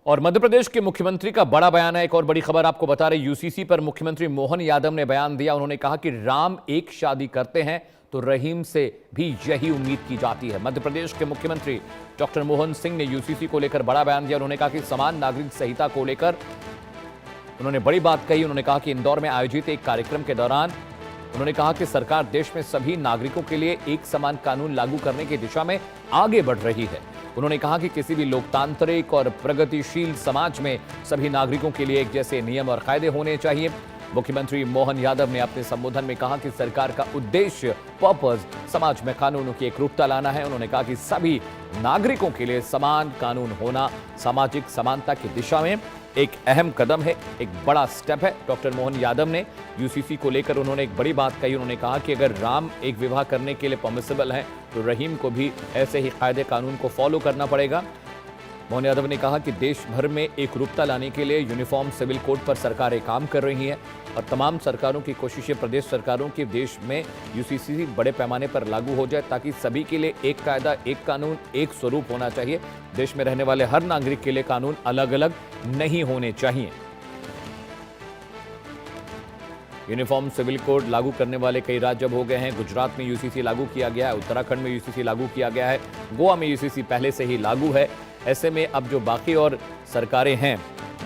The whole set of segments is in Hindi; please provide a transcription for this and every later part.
और मध्य प्रदेश के मुख्यमंत्री का बड़ा बयान है। एक और बड़ी खबर आपको बता रहे, यूसीसी पर मुख्यमंत्री मोहन यादव ने बयान दिया। उन्होंने कहा कि राम एक शादी करते हैं तो रहीम से भी यही उम्मीद की जाती है। मध्य प्रदेश के मुख्यमंत्री डॉक्टर मोहन सिंह ने यूसीसी को लेकर बड़ा बयान दिया। उन्होंने कहा कि समान नागरिक संहिता को लेकर उन्होंने बड़ी बात कही। उन्होंने कहा कि इंदौर में आयोजित एक कार्यक्रम के दौरान उन्होंने कहा कि सरकार देश में सभी नागरिकों के लिए एक समान कानून लागू करने की दिशा में आगे बढ़ रही है। उन्होंने कहा कि किसी भी लोकतांत्रिक और प्रगतिशील समाज में सभी नागरिकों के लिए एक जैसे नियम और कायदे होने चाहिए। मुख्यमंत्री मोहन यादव ने अपने संबोधन में कहा कि सरकार का उद्देश्य पर्पस समाज में कानूनों की एकरूपता लाना है। उन्होंने कहा कि सभी नागरिकों के लिए समान कानून होना सामाजिक समानता की दिशा में एक अहम कदम है, एक बड़ा स्टेप है। डॉक्टर मोहन यादव ने यूसीसी को लेकर उन्होंने एक बड़ी बात कही। उन्होंने कहा कि अगर राम एक विवाह करने के लिए परमिसिबल है तो रहीम को भी ऐसे ही कायदे कानून को फॉलो करना पड़ेगा। मोहन यादव ने कहा कि देश भर में एकरूपता लाने के लिए यूनिफॉर्म सिविल कोड पर सरकारें काम कर रही हैं और तमाम सरकारों की कोशिशें प्रदेश सरकारों की देश में यूसीसी बड़े पैमाने पर लागू हो जाए ताकि सभी के लिए एक कायदा, एक कानून, एक स्वरूप होना चाहिए। देश में रहने वाले हर नागरिक के लिए कानून अलग अलग नहीं होने चाहिए। यूनिफॉर्म सिविल कोड लागू करने वाले कई राज्य अब हो गए हैं। गुजरात में यूसीसी लागू किया गया है, उत्तराखंड में यूसीसी लागू किया गया है, गोवा में यूसीसी पहले से ही लागू है। ऐसे में अब जो बाकी और सरकारें हैं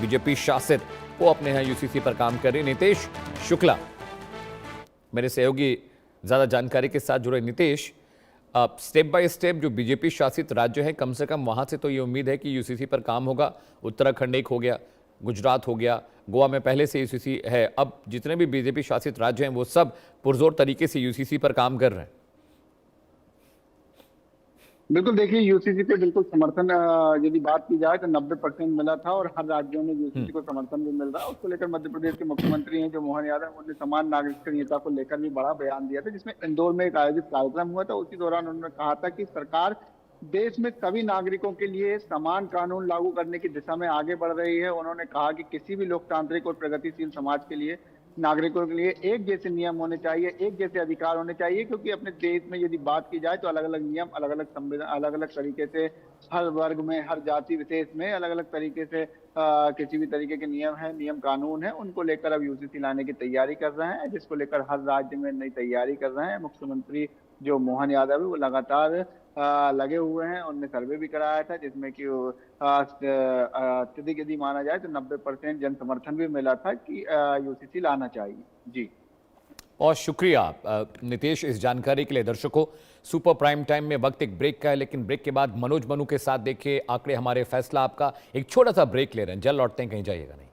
बीजेपी शासित, वो अपने यहाँ यूसीसी पर काम कर रही। नीतीश शुक्ला मेरे सहयोगी ज्यादा जानकारी के साथ जुड़े। नीतीश, स्टेप बाय स्टेप जो बीजेपी शासित राज्य है, कम से कम वहां से तो ये उम्मीद है कि यूसीसी पर काम होगा। उत्तराखंड एक हो गया, गुजरात हो गया, गोवा में पहले से यूसीसी है। अब जितने भी बीजेपी शासित राज्य हैं वो सब पुरजोर तरीके से यूसीसी पर काम कर रहे हैं। बिल्कुल, देखिए यूसीसी पे बिल्कुल समर्थन यदि बात की जाए तो 90% मिला था और हर राज्यों में यूसीसी को समर्थन भी मिल रहा है। उसको लेकर मध्य प्रदेश के मुख्यमंत्री हैं जो मोहन यादव, उन्होंने समान नागरिक संहिता को लेकर भी बड़ा बयान दिया था, जिसमें इंदौर में एक आयोजित कार्यक्रम हुआ था। उसी दौरान उन्होंने कहा था कि सरकार देश में सभी नागरिकों के लिए समान कानून लागू करने की दिशा में आगे बढ़ रही है। उन्होंने कहा कि किसी भी लोकतांत्रिक और प्रगतिशील समाज के लिए नागरिकों के लिए एक जैसे नियम होने चाहिए, एक जैसे अधिकार होने चाहिए, क्योंकि अपने देश में यदि बात की जाए तो अलग अलग नियम, अलग अलग संविधान, अलग अलग तरीके से हर वर्ग में, हर जाति विशेष में अलग अलग तरीके से किसी भी तरीके के नियम है, नियम कानून है, उनको लेकर अब यूसीसी लाने की तैयारी कर रहे हैं, जिसको लेकर हर राज्य में नई तैयारी कर रहे हैं। मुख्यमंत्री जो मोहन यादव है वो लगातार लगे हुए हैं। उन्होंने सर्वे भी कराया था जिसमें कि अत्यधिक यदि माना जाए तो 90% जन समर्थन भी मिला था कि यूसीसी लाना चाहिए। जी, और शुक्रिया नीतीश इस जानकारी के लिए। दर्शकों, सुपर प्राइम टाइम में वक्त एक ब्रेक का है, लेकिन ब्रेक के बाद मनोज मनु के साथ देखिए आंकड़े हमारे, फैसला आपका। एक छोटा सा ब्रेक ले रहे हैं, जल्द लौटते हैं, कहीं जाइएगा नहीं।